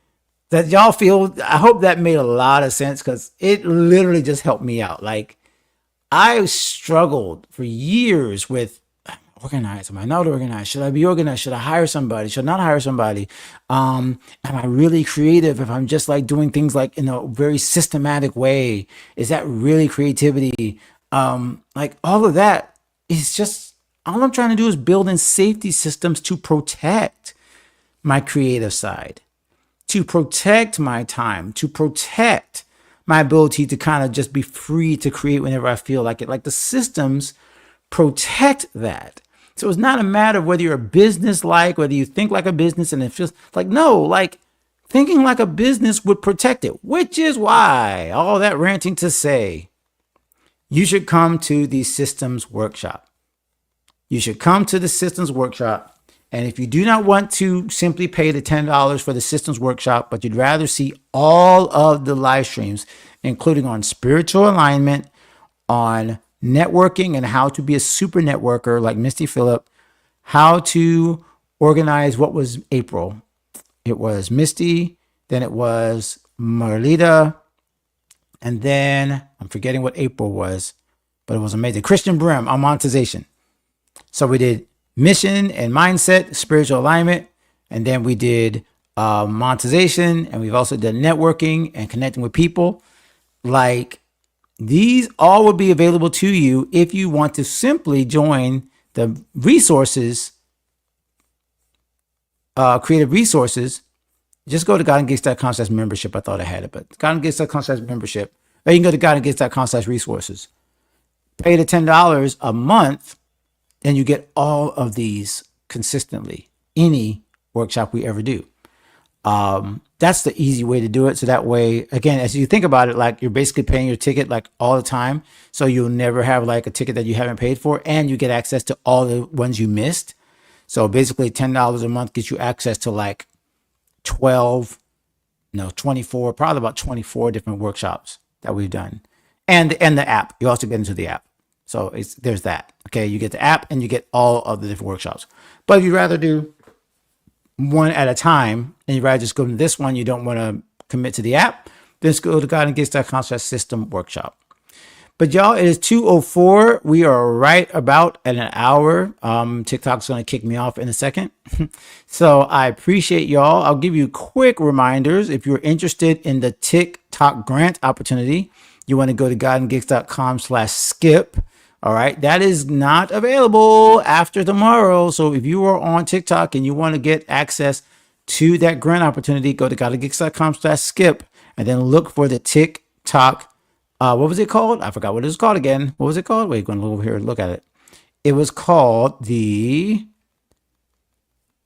That y'all feel, I hope that made a lot of sense because it literally just helped me out. Like, I struggled for years with organized. Am I not organized? Should I be organized? Should I hire somebody? Should I not hire somebody? Am I really creative if I'm just like doing things like in a very systematic way? Is that really creativity? Like, all of that is just, all I'm trying to do is build in safety systems to protect my creative side, to protect my time, to protect my ability to kind of just be free to create whenever I feel like it. Like, the systems protect that. So it's not a matter of whether you're a business, like whether you think like a business and it feels like, no, like thinking like a business would protect it, which is why all that ranting to say, you should come to the systems workshop. You should come to the systems workshop. And if you do not want to simply pay the $10 for the systems workshop, but you'd rather see all of the live streams, including on spiritual alignment, on networking and how to be a super networker like Misty Phillip, how to organize, what was April? It was Misty, then it was Marlita, and then I'm forgetting what April was, but it was amazing. Christian Brim on monetization. So we did mission and mindset, spiritual alignment, and then we did monetization, and we've also done networking and connecting with people. Like, these all will be available to you if you want to simply join the resources, creative resources. Just go to godandgates.com/membership. I thought I had it, but godandgates.com/membership. Or you can go to godandgates.com/resources. Pay the $10 a month, and you get all of these consistently. Any workshop we ever do. That's the easy way to do it. So that way, again, as you think about it, like, you're basically paying your ticket like all the time. So you'll never have like a ticket that you haven't paid for, and you get access to all the ones you missed. So basically $10 a month gets you access to like 24, probably about 24 different workshops that we've done. And the app, you also get into the app. So there's that. Okay. You get the app and you get all of the different workshops. But if you'd rather do one at a time, and you'd rather just go to this one, you don't want to commit to the app, just go to godandgates.com/system workshop. But y'all, it is 2:04. We are right about at an hour. TikTok's going to kick me off in a second. So I appreciate y'all. I'll give you quick reminders. If you're interested in the TikTok grant opportunity, you want to go to godandgeeks.com/skip. All right. That is not available after tomorrow. So if you are on TikTok and you want to get access to that grant opportunity, go to godandgeeks.com/skip and then look for the TikTok. What was it called? I forgot what it was called again. What was it called? Wait, going to go over here and look at it. It was called the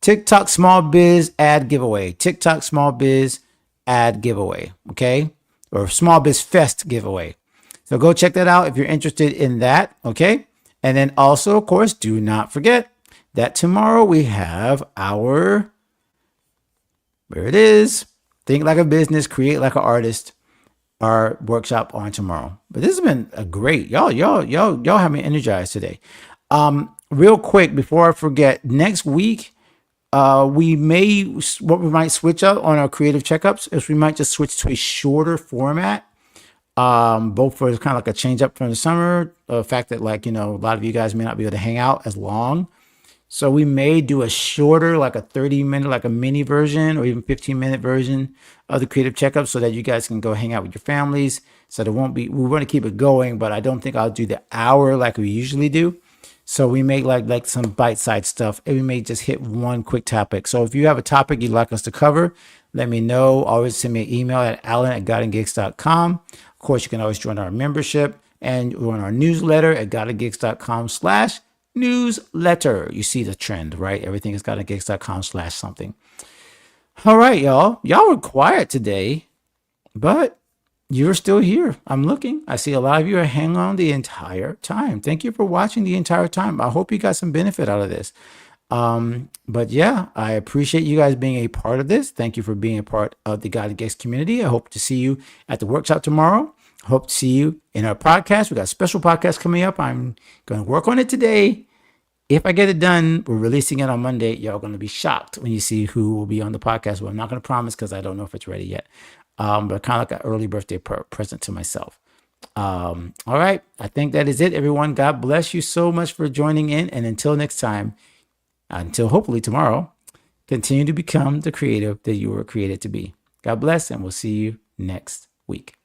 TikTok Small Biz Ad Giveaway. TikTok Small Biz Ad Giveaway. Okay. Or Small Biz Fest Giveaway. So go check that out if you're interested in that. Okay. And then also, of course, do not forget that tomorrow we have our, where it is, Think Like a Business, Create Like an Artist, our workshop on tomorrow. But this has been a great, y'all have me energized today. Real quick before I forget, next week, what we might switch up on our creative checkups is we might just switch to a shorter format. Both for kind of like a change up from the summer, the fact that a lot of you guys may not be able to hang out as long. So we may do a shorter, like a 30-minute, like a mini version or even 15-minute version of the creative checkup so that you guys can go hang out with your families. So we want to keep it going, but I don't think I'll do the hour like we usually do. So we make like some bite-sized stuff, and we may just hit one quick topic. So if you have a topic you'd like us to cover, let me know. Always send me an email at alan@godandgeeks.com. Of course, you can always join our membership and join our newsletter at godandgeeks.com/newsletter. You see the trend, right? Everything is godandgeeks.com/something. All right, y'all. Y'all were quiet today, but you're still here. I'm looking. I see a lot of you are hanging on the entire time. Thank you for watching the entire time. I hope you got some benefit out of this. But yeah, I appreciate you guys being a part of this. Thank you for being a part of the God and Geeks community. I hope to see you at the workshop tomorrow. Hope to see you in our podcast. We got a special podcast coming up. I'm going to work on it today. If I get it done, we're releasing it on Monday. Y'all going to be shocked when you see who will be on the podcast. Well, I'm not going to promise because I don't know if it's ready yet. But kind of like an early birthday present to myself. All right. I think that is it, everyone. God bless you so much for joining in. And until next time, until hopefully tomorrow, continue to become the creative that you were created to be. God bless, and we'll see you next week.